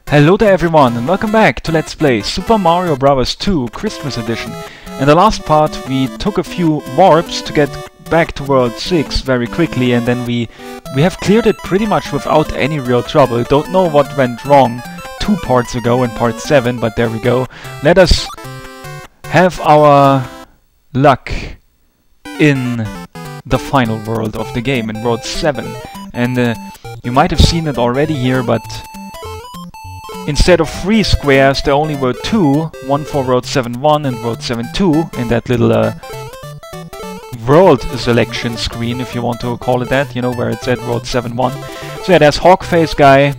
Hello there everyone and welcome back to Let's Play Super Mario Bros. 2 Christmas Edition. In the last part we took a few warps to get back to World 6 very quickly, and then we have cleared it pretty much without any real trouble. Don't know what went wrong 2 parts ago in part 7, but there we go. Let us have our luck in the final world of the game, in World 7. And you might have seen it already here, but instead of 3 squares, there only were 2, one for World 7.1 and World 7.2 in that little world selection screen, if you want to call it that, you know, where it said World 7.1. So yeah, there's Hawkface guy,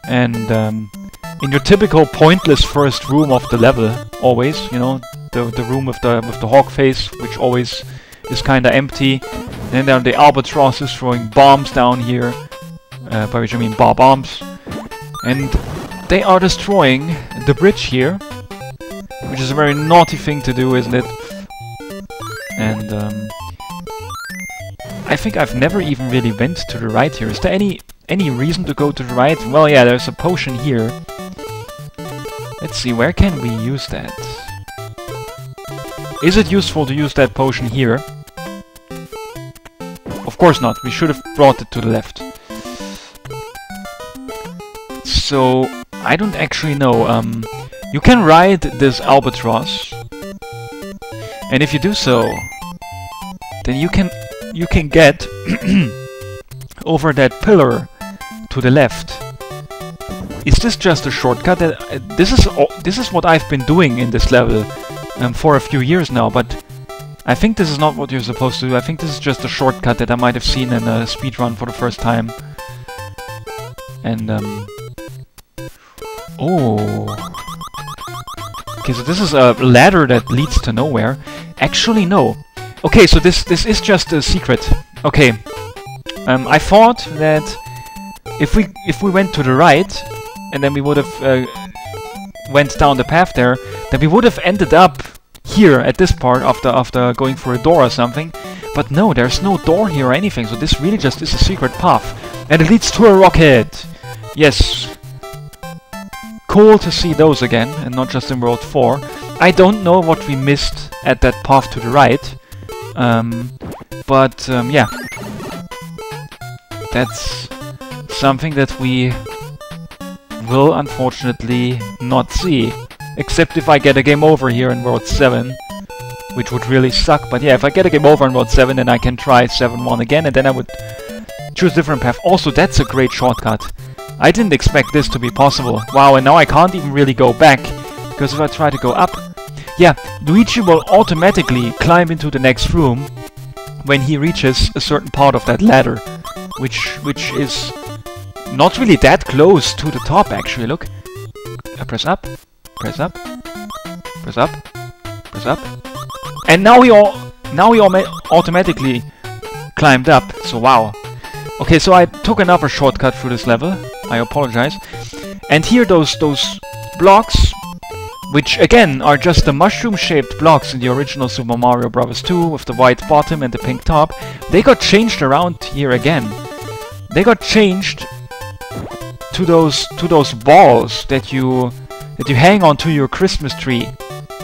and in your typical pointless first room of the level, always, you know, the room with the Hawkface, which always is kinda empty. And then there are the albatrosses throwing bombs down here, by which I mean bar bombs. And they are destroying the bridge here, which is a very naughty thing to do, isn't it? And I think I've never even really went to the right here. Is there any reason to go to the right? Well, yeah, there's a potion here. Let's see, where can we use that? Is it useful to use that potion here? Of course not. We should have brought it to the left. So I don't actually know. You can ride this albatross, and if you do so, then you can get over that pillar to the left. Is this just a shortcut? This is what I've been doing in this level for a few years now, but I think this is not what you're supposed to do. I think this is just a shortcut that I might have seen in a speedrun for the first time. And oh. Okay, so this is a ladder that leads to nowhere. Actually, no. Okay, so this is just a secret. Okay. I thought that if we went to the right, and then we would have went down the path there, then we would have ended up here at this part after going for a door or something. But no, there's no door here or anything, so this really just is a secret path. And it leads to a rocket! Yes. Cool to see those again, and not just in World 4. I don't know what we missed at that path to the right. But yeah. That's something that we will unfortunately not see. Except if I get a game over here in World 7. Which would really suck, but yeah, if I get a game over in World 7, then I can try 7.1 again, and then I would choose a different path. Also, that's a great shortcut. I didn't expect this to be possible. Wow, and now I can't even really go back, because if I try to go up... Yeah, Luigi will automatically climb into the next room when he reaches a certain part of that ladder, which is not really that close to the top, actually. Look. I press up, press up, press up, press up. And now we automatically climbed up, so wow. Okay, so I took another shortcut through this level. I apologize. And here those blocks, which again are just the mushroom-shaped blocks in the original Super Mario Bros. 2 with the white bottom and the pink top, they got changed around here again. They got changed to those balls that you hang onto your Christmas tree.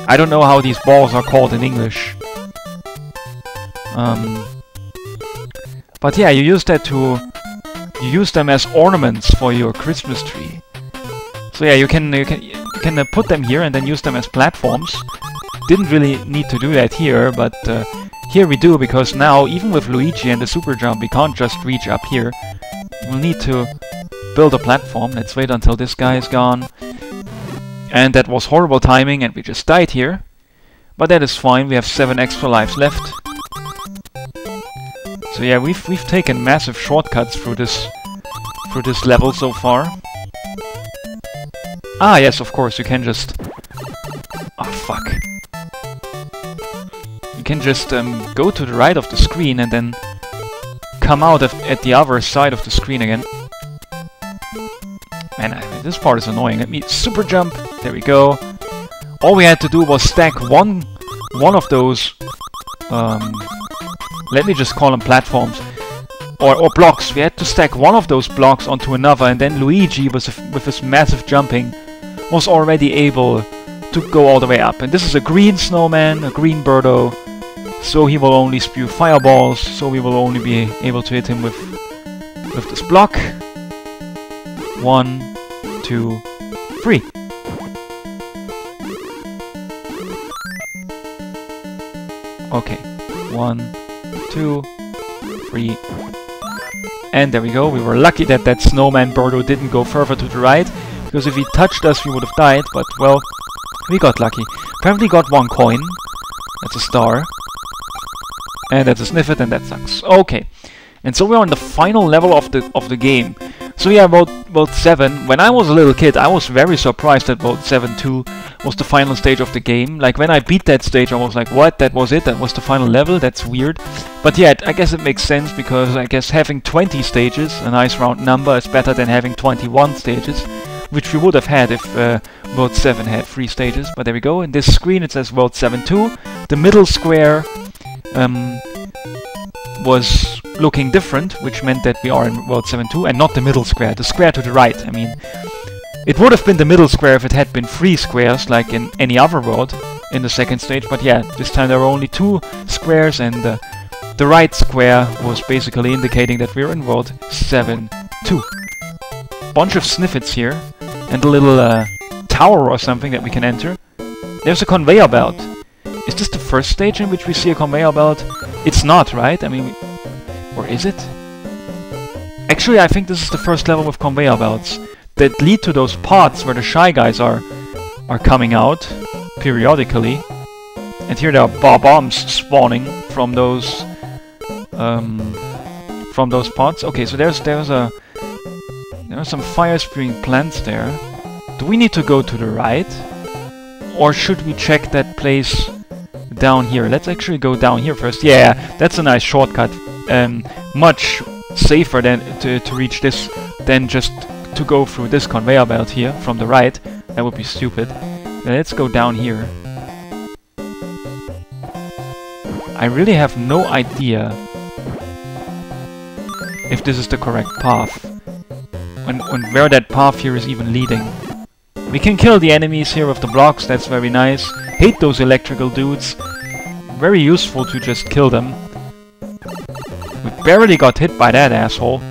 I don't know how these balls are called in English. But yeah, you use them as ornaments for your Christmas tree. So yeah, you can put them here and then use them as platforms. Didn't really need to do that here, but here we do, because now even with Luigi and the super jump, we can't just reach up here. We'll need to build a platform. Let's wait until this guy is gone. And that was horrible timing, and we just died here. But that is fine. We have 7 extra lives left. So yeah, we've taken massive shortcuts through this level so far. Ah, yes, of course, you can just... Ah, fuck. You can just go to the right of the screen and then come out at the other side of the screen again. Man, this part is annoying. Let me super jump. There we go. All we had to do was stack one of those... let me just call them platforms. or blocks. We had to stack one of those blocks onto another, and then Luigi, with his massive jumping, was already able to go all the way up. And this is a green snowman, a green Birdo, so he will only spew fireballs, so we will only be able to hit him with this block. 1, 2, 3. Okay, 1, 2, 3. And there we go. We were lucky that that snowman Birdo didn't go further to the right, because if he touched us we would have died, but well, we got lucky. Apparently got 1 coin. That's a star. And that's a Sniffet, and that sucks. Okay. And so we're on the final level of the game. So yeah, World 7. When I was a little kid, I was very surprised that World 7-2 was the final stage of the game. Like, when I beat that stage, I was like, what? That was it? That was the final level? That's weird. But yeah, I guess it makes sense, because I guess having 20 stages, a nice round number, is better than having 21 stages, which we would have had if World 7 had 3 stages. But there we go. In this screen it says World 7-2. The middle square was looking different, which meant that we are in World 7-2 and not the middle square, the square to the right. I mean, it would have been the middle square if it had been 3 squares like in any other world in the second stage, but yeah, this time there were only 2 squares, and the right square was basically indicating that we're in World 7-2. Bunch of Sniffets here, and a little tower or something that we can enter. There's a conveyor belt. Is this the first stage in which we see a conveyor belt? It's not, right? I mean, or is it? Actually, I think this is the first level with conveyor belts that lead to those pods where the Shy Guys are coming out periodically. And here there are bombs spawning from those pods. Okay, so there are some fire spewing plants there. Do we need to go to the right, or should we check that place down here? Let's actually go down here first. Yeah, that's a nice shortcut. Much safer than to reach this than just to go through this conveyor belt here from the right. That would be stupid. Let's go down here. I really have no idea if this is the correct path, and where that path here is even leading. We can kill the enemies here with the blocks, that's very nice. Hate those electrical dudes. Very useful to just kill them. We barely got hit by that asshole.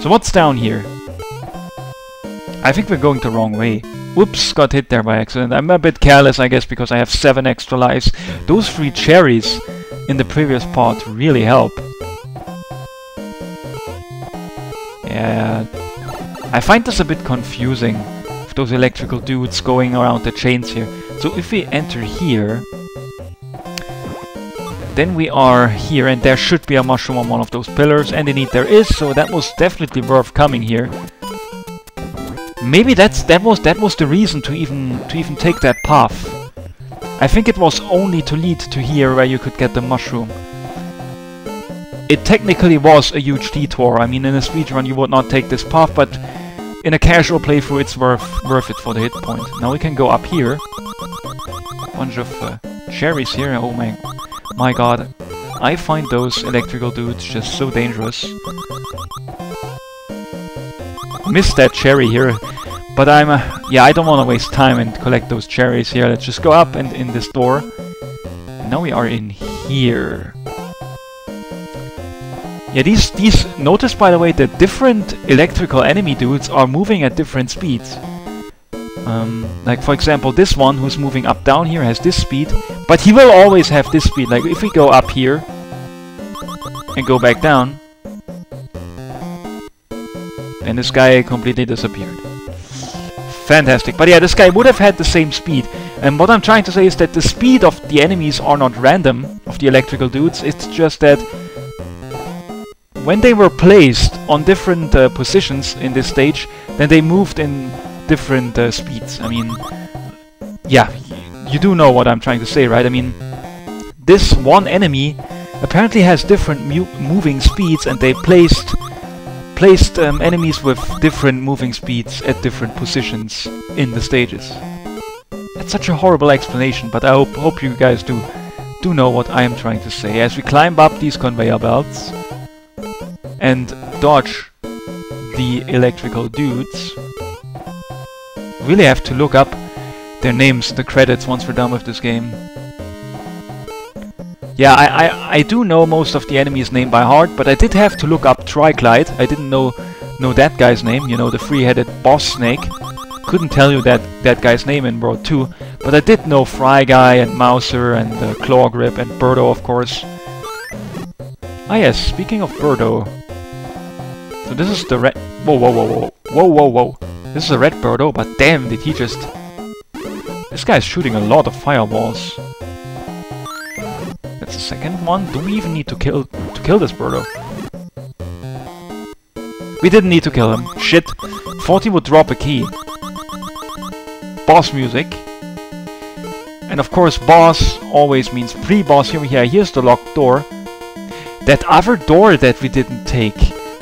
So what's down here? I think we're going the wrong way. Whoops, got hit there by accident. I'm a bit careless, I guess, because I have 7 extra lives. Those 3 cherries in the previous part really help. Yeah, I find this a bit confusing, with those electrical dudes going around the chains here. So if we enter here, then we are here, and there should be a mushroom on one of those pillars, and indeed there is, so that was definitely worth coming here. Maybe that was the reason to even take that path. I think it was only to lead to here where you could get the mushroom. It technically was a huge detour. I mean, in a speedrun you would not take this path, but in a casual playthrough it's worth it for the hit point. Now we can go up here. Bunch of cherries here. Oh my god. I find those electrical dudes just so dangerous. Missed that cherry here, but yeah, I don't want to waste time and collect those cherries here. Let's just go up and in this door. Now we are in here. Yeah, these notice, by the way, that different electrical enemy dudes are moving at different speeds. Like for example, this one who's moving up down here has this speed, but he will always have this speed. Like if we go up here and go back down, and this guy completely disappeared. Fantastic. But yeah, this guy would have had the same speed. And what I'm trying to say is that the speed of the enemies are not random, of the electrical dudes. It's just that when they were placed on different positions in this stage, then they moved in different speeds. I mean, yeah, you do know what I'm trying to say, right? I mean, this one enemy apparently has different moving speeds, and they placed enemies with different moving speeds at different positions in the stages. That's such a horrible explanation, but I hope you guys do know what I am trying to say. As we climb up these conveyor belts, and dodge the electrical dudes. Really have to look up their names, the credits, once we're done with this game. Yeah, I do know most of the enemies' name by heart, but I did have to look up Triclide. I didn't know that guy's name, you know, the three-headed boss snake. Couldn't tell you that guy's name in World 2, but I did know Fry Guy and Mouser and Claw Grip and Birdo, of course. Ah yes, speaking of Birdo. So this is the red... Whoa, whoa, whoa, whoa. Whoa, whoa, whoa. This is a red Birdo, but damn, did he just... This guy's shooting a lot of fireballs. That's the second one. Do we even need to kill this Birdo? We didn't need to kill him. Shit. 40 would drop a key. Boss music. And of course, boss always means pre-boss. Here's the locked door. That other door that we didn't take,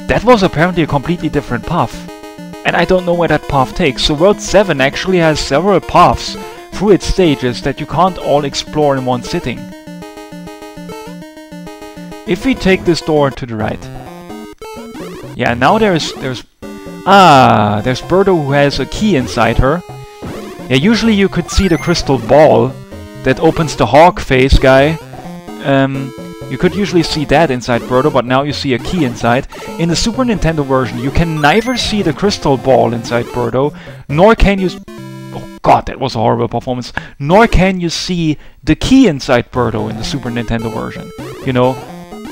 that was apparently a completely different path. And I don't know where that path takes. So World 7 actually has several paths through its stages that you can't all explore in one sitting. If we take this door to the right. Yeah, now there's Birdo who has a key inside her. Yeah, usually you could see the crystal ball that opens the hawk face guy. You could usually see that inside Birdo, but now you see a key inside. In the Super Nintendo version, you can neither see the crystal ball inside Birdo, nor can you... Oh god, that was a horrible performance. Nor can you see the key inside Birdo in the Super Nintendo version. You know,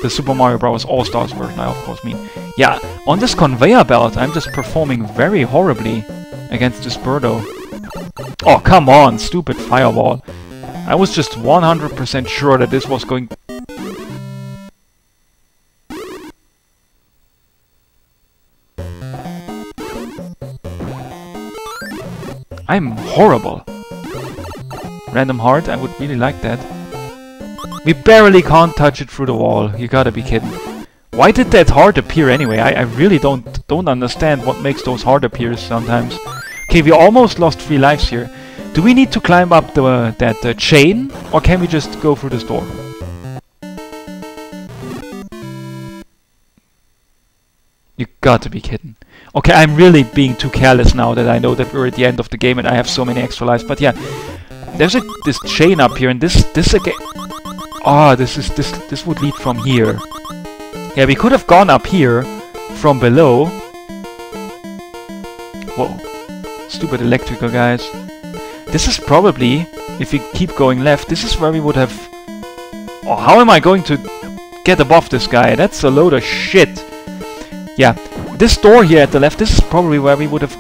the Super Mario Bros. All-Stars version, I of course mean. Yeah, on this conveyor belt, I'm just performing very horribly against this Birdo. Oh, come on, stupid fireball. I was just 100% sure that this was going... I'm horrible. Random heart, I would really like that. We barely can't touch it through the wall. You gotta be kidding. Why did that heart appear anyway? I really don't understand what makes those heart appears sometimes. Okay, we almost lost 3 lives here. Do we need to climb up that chain, or can we just go through this door? You got to be kidding. Okay, I'm really being too careless now that I know that we're at the end of the game and I have so many extra lives. But yeah, there's this chain up here, and this again. Ah, this would lead from here. Yeah, we could have gone up here from below. Whoa, stupid electrical guys. This is probably, if we keep going left, this is where we would have... Oh, how am I going to get above this guy? That's a load of shit. Yeah, this door here at the left, this is probably where we would have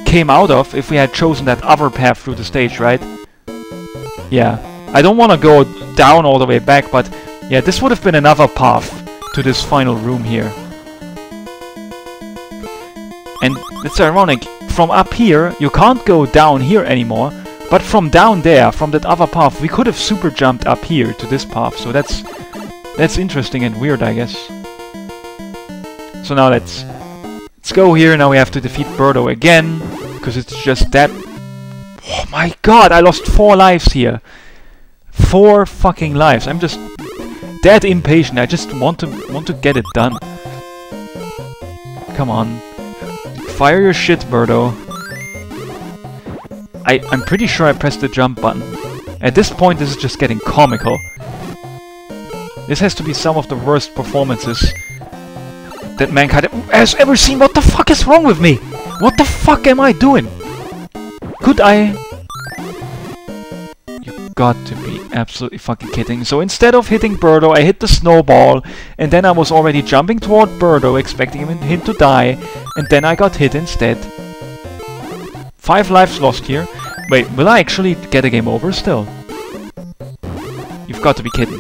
came out of if we had chosen that other path through the stage, right? Yeah, I don't want to go down all the way back, but yeah, this would have been another path to this final room here. And it's ironic, from up here, you can't go down here anymore, but from down there, from that other path, we could have super jumped up here to this path, so that's interesting and weird, I guess. So now let's go here. Now we have to defeat Birdo again, because it's just that... Oh my god, I lost 4 lives here. 4 fucking lives. I'm just that impatient. I just want to get it done. Come on. Fire your shit, Birdo. I'm pretty sure I pressed the jump button. At this point, this is just getting comical. This has to be some of the worst performances that mankind has ever seen. What the fuck is wrong with me? What the fuck am I doing? Could I... You got to be absolutely fucking kidding. So instead of hitting Birdo, I hit the snowball, and then I was already jumping toward Birdo, expecting him to die, and then I got hit instead. 5 lives lost here. Wait, will I actually get a game over still? You've got to be kidding.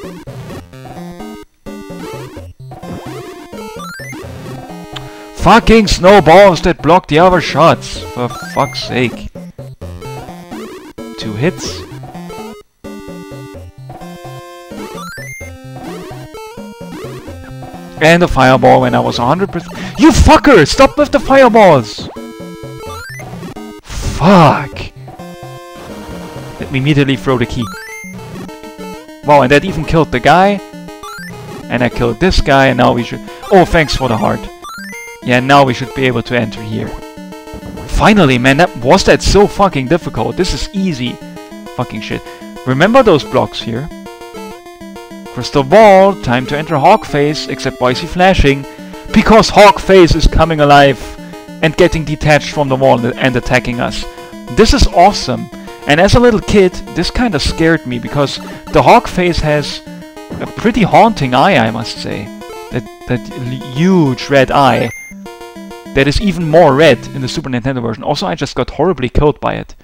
Fucking snowballs that block the other shots! For fuck's sake. 2 hits. And a fireball when I was 100%. You fucker! Stop with the fireballs! Fuck! Let me immediately throw the key. Wow, and that even killed the guy. And I killed this guy, and now we should... Oh, thanks for the heart. Yeah, now we should be able to enter here. Finally, man, was that so fucking difficult? This is easy. Fucking shit. Remember those blocks here? Crystal ball, time to enter Hawk Face, except why is he flashing? Because Hawk Face is coming alive and getting detached from the wall and attacking us. This is awesome. And as a little kid, this kind of scared me because the Hawk Face has a pretty haunting eye, I must say. That huge red eye. That is even more red in the Super Nintendo version. Also, I just got horribly killed by it.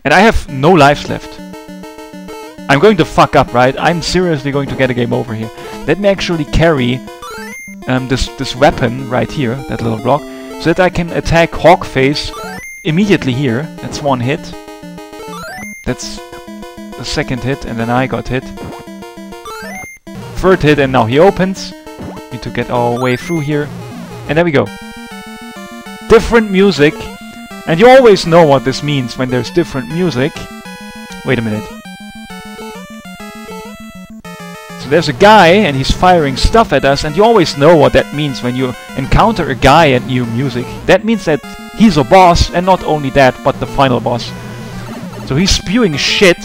And I have no lives left. I'm going to fuck up, right? I'm seriously going to get a game over here. Let me actually carry this weapon right here, that little block, so that I can attack Hawk Face immediately here. That's one hit. That's the second hit, and then I got hit. Third hit, and now he opens. Need to get our way through here. And there we go. Different music. And you always know what this means when there's different music. Wait a minute. So there's a guy, and he's firing stuff at us, and you always know what that means when you encounter a guy and new music. That means that he's a boss, and not only that, but the final boss. So he's spewing shit.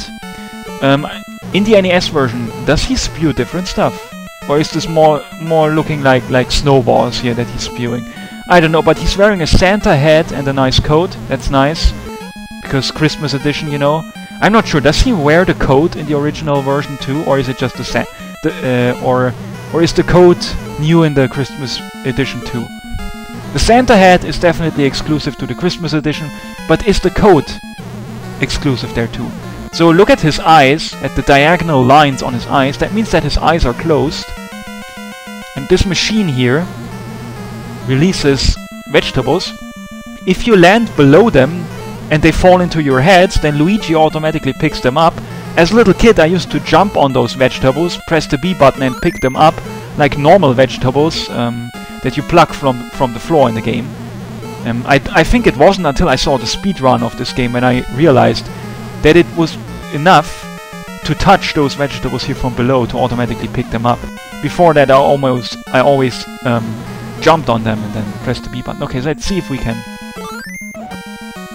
In the NES version, does he spew different stuff? Or is this more looking like snowballs here that he's spewing? I don't know, but he's wearing a Santa hat and a nice coat. That's nice. Because Christmas edition, you know. I'm not sure, does he wear the coat in the original version too? Or is it just or is the coat new in the Christmas edition too? The Santa hat is definitely exclusive to the Christmas edition, but is the coat exclusive there too? So look at his eyes, at the diagonal lines on his eyes. That means that his eyes are closed. And this machine here releases vegetables. If you land below them and they fall into your heads, then Luigi automatically picks them up. As a little kid, I used to jump on those vegetables, press the B button and pick them up like normal vegetables that you pluck from the floor in the game. I think it wasn't until I saw the speedrun of this game when I realized that it was enough to touch those vegetables here from below to automatically pick them up. Before that, I always jumped on them and then pressed the B button. Okay, so let's see if we can.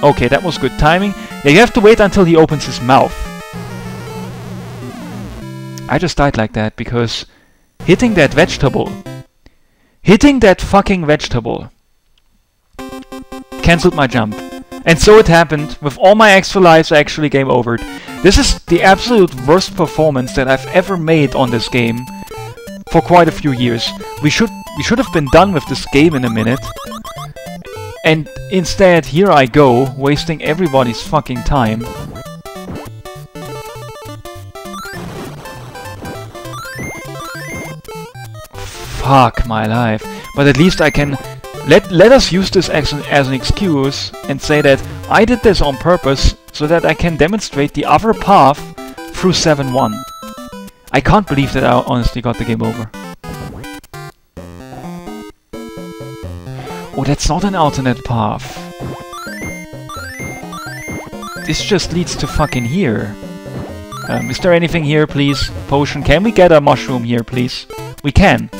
Okay, that was good timing. Yeah, you have to wait until he opens his mouth. I just died like that because hitting that fucking vegetable cancelled my jump. And so it happened. With all my extra lives, I actually game overed. This is the absolute worst performance that I've ever made on this game for quite a few years. We should have been done with this game in a minute. And instead, here I go, wasting everybody's fucking time. Fuck my life. But at least I can... Let us use this as an excuse and say that I did this on purpose so that I can demonstrate the other path through 7-1. I can't believe that I honestly got the game over. Oh, that's not an alternate path. This just leads to fucking here. Is there anything here, please? Potion. Can we get a mushroom here, please? We can.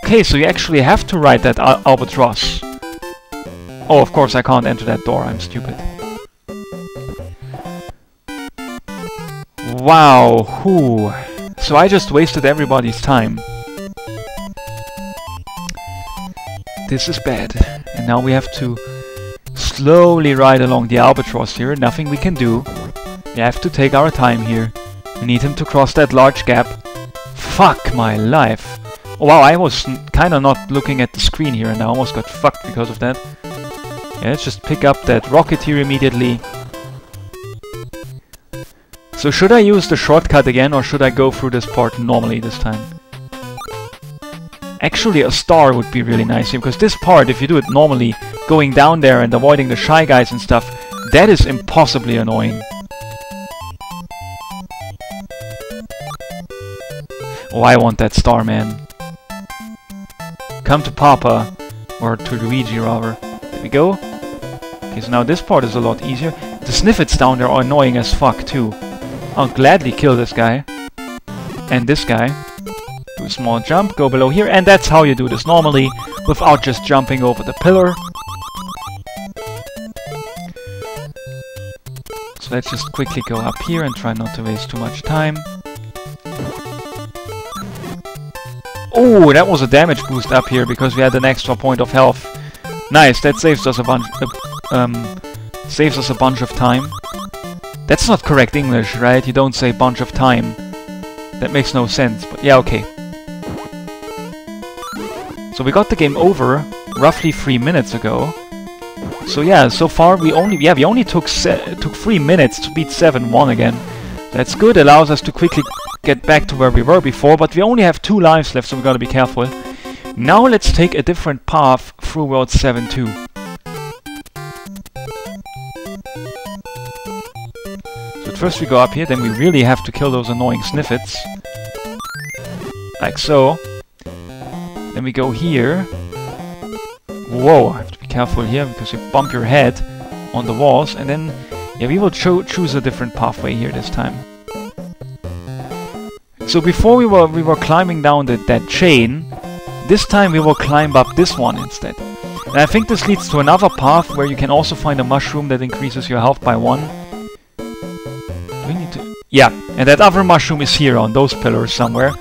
Okay, so you actually have to ride that albatross. Oh, of course I can't enter that door, I'm stupid. Wow, whew. So I just wasted everybody's time. This is bad. And now we have to slowly ride along the albatross here. Nothing we can do. We have to take our time here. We need him to cross that large gap. Fuck my life. Oh, wow, I was kinda not looking at the screen here and I almost got fucked because of that. Yeah, let's just pick up that rocket here immediately. So should I use the shortcut again or should I go through this part normally this time? Actually, a star would be really nice here, because this part, if you do it normally, going down there and avoiding the Shy Guys and stuff, that is impossibly annoying. Oh, I want that star, man. Come to Papa, or to Luigi rather. There we go. Okay, so now this part is a lot easier. The Sniffets down there are annoying as fuck too. I'll gladly kill this guy. And this guy. a small jump, go below here, and that's how you do this normally, without just jumping over the pillar. So let's just quickly go up here and try not to waste too much time. Oh, that was a damage boost up here because we had an extra point of health. Nice, that saves us a bunch of time. That's not correct English, right? You don't say bunch of time. That makes no sense, but yeah, okay. So we got the game over roughly 3 minutes ago. So yeah, so far we only took 3 minutes to beat 7-1 again. That's good, allows us to quickly get back to where we were before, but we only have 2 lives left, so we gotta be careful. Now let's take a different path through World 7-2. So at first we go up here, then we really have to kill those annoying sniffets. Like so. Then we go here. Whoa, I have to be careful here because you bump your head on the walls, and then yeah, we will choose a different pathway here this time. So before we were climbing down that chain, this time we will climb up this one instead. And I think this leads to another path where you can also find a mushroom that increases your health by 1. Do we need to... Yeah, and that other mushroom is here on those pillars somewhere.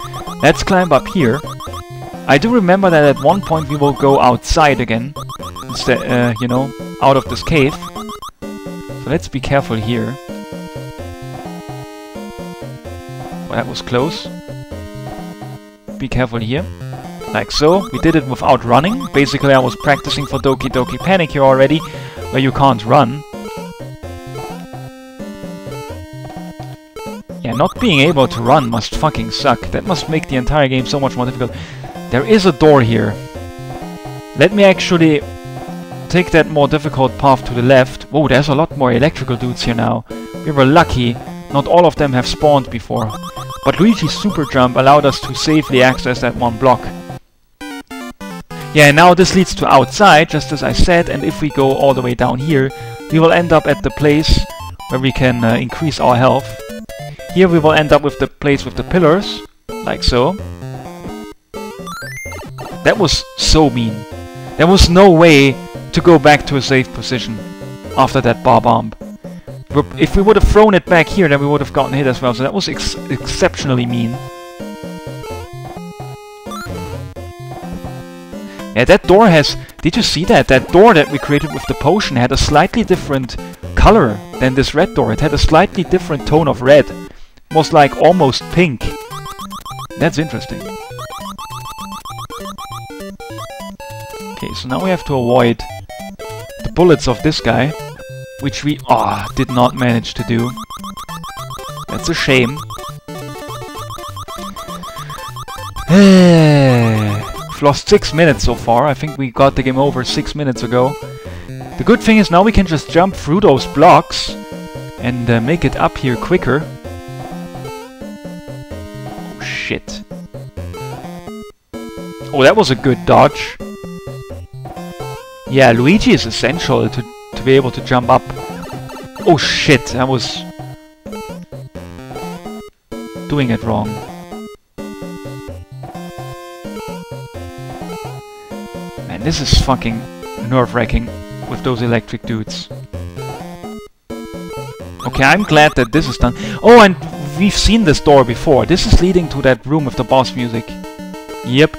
Let's climb up here. I do remember that at one point we will go outside again, instead, you know, out of this cave. So let's be careful here. Well, that was close. Be careful here. Like so. We did it without running. Basically, I was practicing for Doki Doki Panic here already, where you can't run. Yeah, not being able to run must fucking suck. That must make the entire game so much more difficult. There is a door here. Let me actually take that more difficult path to the left. Whoa, there's a lot more electrical dudes here now. We were lucky. Not all of them have spawned before. But Luigi's super jump allowed us to safely access that one block. Yeah, now this leads to outside, just as I said, and if we go all the way down here, we will end up at the place where we can increase our health. Here we will end up with the place with the pillars, like so. That was so mean. There was no way to go back to a safe position after that bar bomb. If we would have thrown it back here, then we would have gotten hit as well, so that was exceptionally mean. Yeah, that door has... Did you see that? That door that we created with the potion had a slightly different color than this red door. It had a slightly different tone of red. It was like almost pink. That's interesting. Okay, so now we have to avoid the bullets of this guy, which we did not manage to do. That's a shame. We've lost 6 minutes so far. I think we got the game over 6 minutes ago. The good thing is now we can just jump through those blocks and make it up here quicker. Oh shit. Oh, that was a good dodge. Yeah, Luigi is essential to be able to jump up. Oh shit, I was doing it wrong. Man, this is fucking nerve-wracking with those electric dudes. Okay, I'm glad that this is done. Oh, and we've seen this door before. This is leading to that room with the boss music. Yep.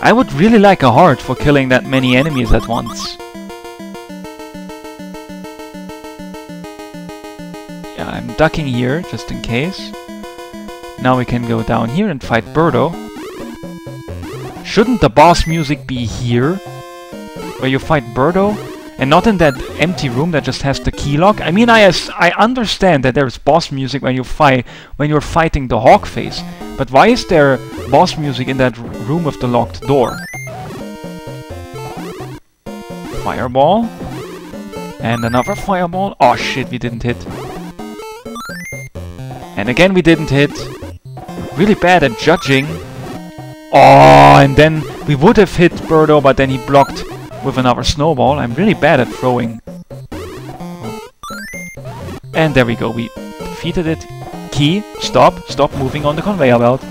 I would really like a heart for killing that many enemies at once. Yeah, I'm ducking here, just in case. Now we can go down here and fight Birdo. Shouldn't the boss music be here? Where you fight Birdo? And not in that empty room that just has the key lock? I mean, I understand that there's boss music when you're fighting the Hawk face. But why is there boss music in that room with the locked door? Fireball. And another fireball. Oh shit, we didn't hit. And again we didn't hit. Really bad at judging. Oh, and then we would have hit Birdo, but then he blocked with another snowball. I'm really bad at throwing. And there we go, we defeated it. key. Stop moving on the conveyor belt.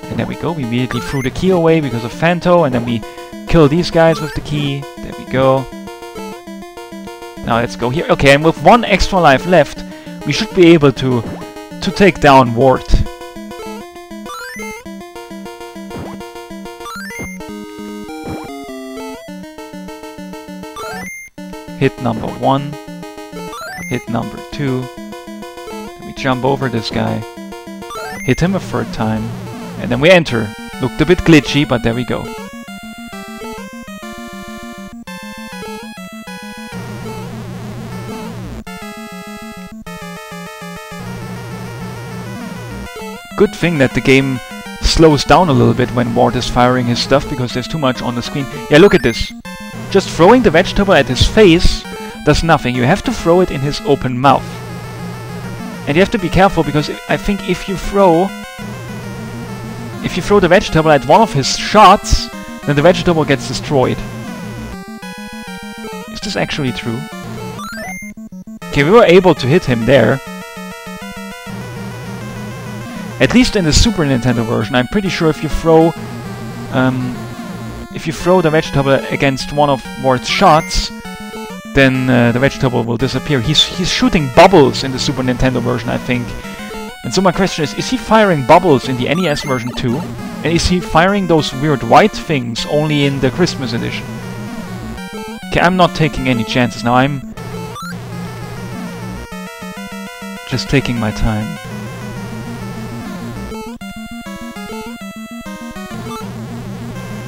And there we go, we immediately threw the key away because of Phanto, and then we kill these guys with the key. There we go. Now let's go here. Okay, and with 1 extra life left, we should be able to take down Wart. Hit number 1. Hit number 2. Then we jump over this guy. Hit him a 3rd time. And then we enter. Looked a bit glitchy, but there we go. Good thing that the game slows down a little bit when Wart is firing his stuff, because there's too much on the screen. Yeah, look at this. Just throwing the vegetable at his face does nothing. You have to throw it in his open mouth. And you have to be careful, because I think if you throw the vegetable at one of his shots, then the vegetable gets destroyed. Is this actually true? Okay, we were able to hit him there. At least in the Super Nintendo version, I'm pretty sure if you throw the vegetable against one of Wart's shots, then the vegetable will disappear. He's shooting bubbles in the Super Nintendo version, I think. And so my question is he firing bubbles in the NES version too? And is he firing those weird white things only in the Christmas edition? Okay, I'm not taking any chances now. I'm just taking my time.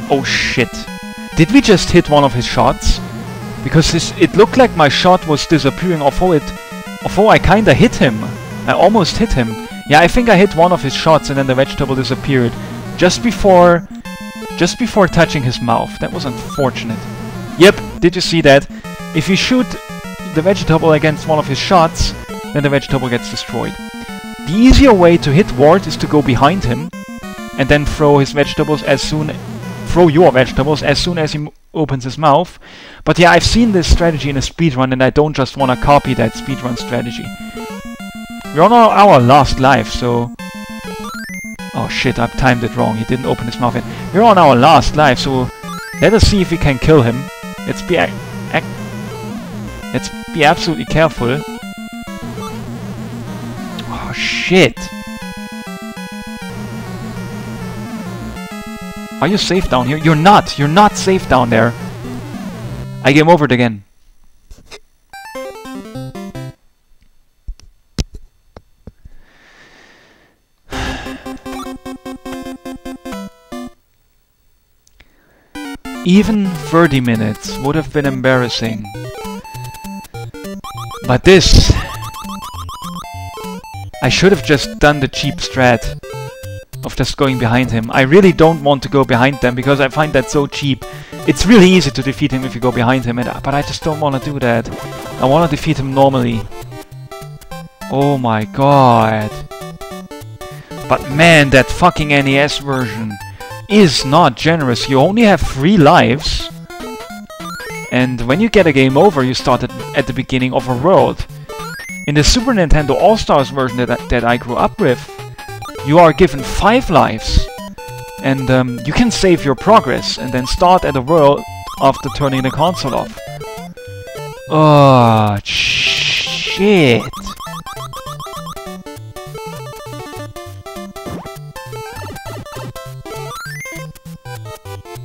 Oh shit. Did we just hit one of his shots? Because it looked like my shot was disappearing, although I kinda hit him. I almost hit him. Yeah, I think I hit one of his shots and then the vegetable disappeared just before touching his mouth. That was unfortunate. Yep, did you see that? If you shoot the vegetable against one of his shots, then the vegetable gets destroyed. The easier way to hit Wart is to go behind him and then throw your vegetables as soon as he opens his mouth. But yeah, I've seen this strategy in a speedrun, and I don't just want to copy that speedrun strategy. We're on our last life, so... Oh shit, I've timed it wrong. He didn't open his mouth yet. We're on our last life, so let us see if we can kill him. Let's be absolutely careful. Oh shit! Are you safe down here? You're not! You're not safe down there! I game overed again. Even 30 minutes would have been embarrassing. But this... I should have just done the cheap strat of just going behind him. I really don't want to go behind them because I find that so cheap. It's really easy to defeat him if you go behind him, but I just don't want to do that. I want to defeat him normally. Oh my god. But man, that fucking NES version is not generous. You only have 3 lives. And when you get a game over, you start at the beginning of a world. In the Super Nintendo All-Stars version that I grew up with, you are given 5 lives. And you can save your progress and then start at a world after turning the console off. Oh, shit.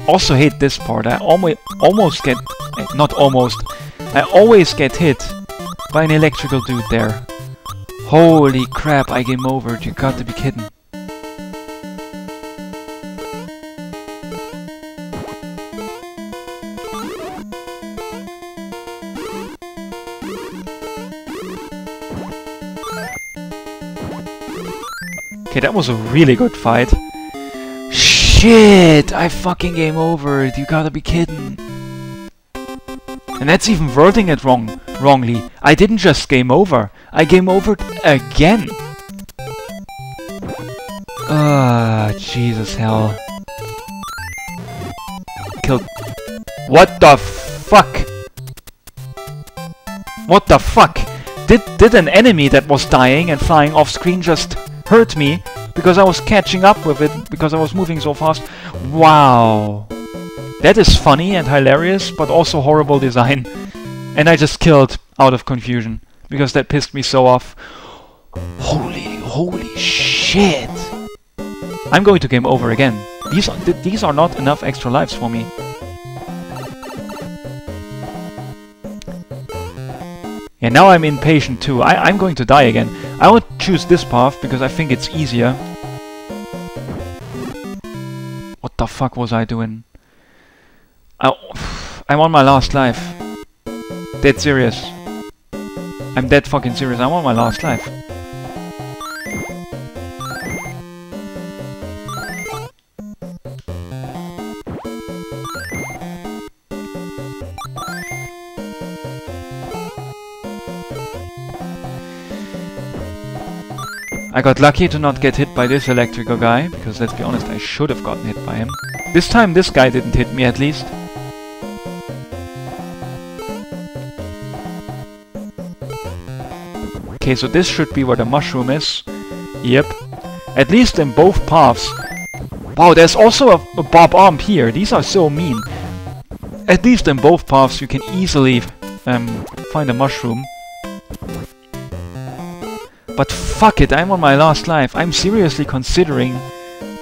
Also hate this part. I almost get... not almost. I always get hit by an electrical dude there. Holy crap, I game over. You got to be kidding. Okay, that was a really good fight. Shit! I fucking game over. You gotta be kidding. And that's even wording it wrongly. I didn't just game over. I game over again. Ah, Jesus hell. Killed. What the fuck? What the fuck? did an enemy that was dying and flying off screen just hurt me because I was catching up with it because I was moving so fast? Wow. That is funny and hilarious, but also horrible design. And I just killed out of confusion because that pissed me so off. Holy shit. I'm going to game over again. These are not enough extra lives for me. And now I'm impatient too. I'm going to die again. I would choose this path because I think it's easier. What the fuck was I doing? I'm on my last life. Dead serious. I'm dead fucking serious. I'm on my last life. I got lucky to not get hit by this electrical guy, because let's be honest, I should have gotten hit by him. This time this guy didn't hit me at least. Okay, so this should be where the mushroom is. Yep. At least in both paths. Wow, there's also a bob arm here. These are so mean. At least in both paths you can easily find a mushroom. But fuck it, I'm on my last life. I'm seriously considering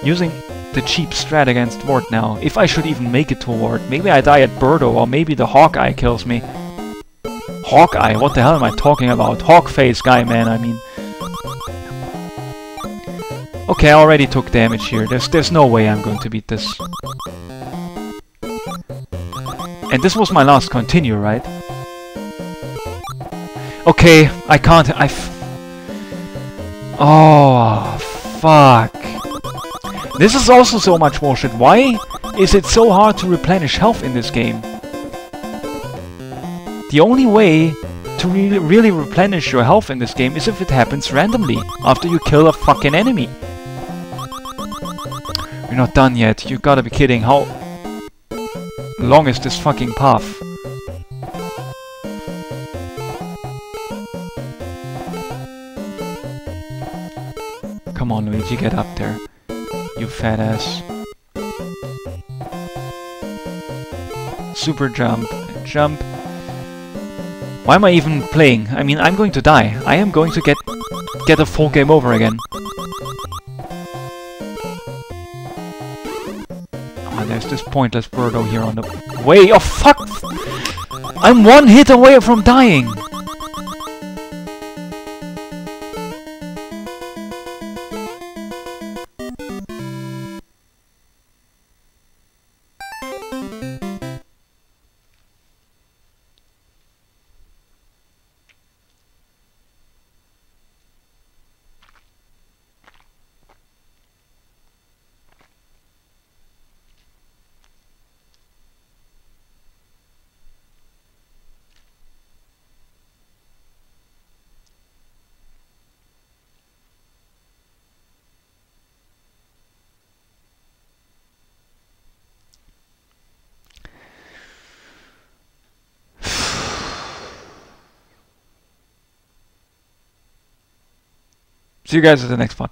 using the cheap strat against Wart now. If I should even make it to Wart. Maybe I die at Birdo, or maybe the Hawkeye kills me. Hawkeye? What the hell am I talking about? Hawk-face guy, man, I mean. Okay, I already took damage here. There's no way I'm going to beat this. And this was my last continue, right? Okay, I can't... Oh, fuck. This is also so much bullshit. Why is it so hard to replenish health in this game? The only way to really replenish your health in this game is if it happens randomly, after you kill a fucking enemy. We're not done yet. You gotta be kidding. How long is this fucking path? Come on, Luigi, get up there. You fat ass. Super jump. Jump. Why am I even playing? I mean, I'm going to die. I am going to get a full game over again. Oh, there's this pointless Birdo here on the way. Oh, fuck! I'm one hit away from dying! See you guys at the next one.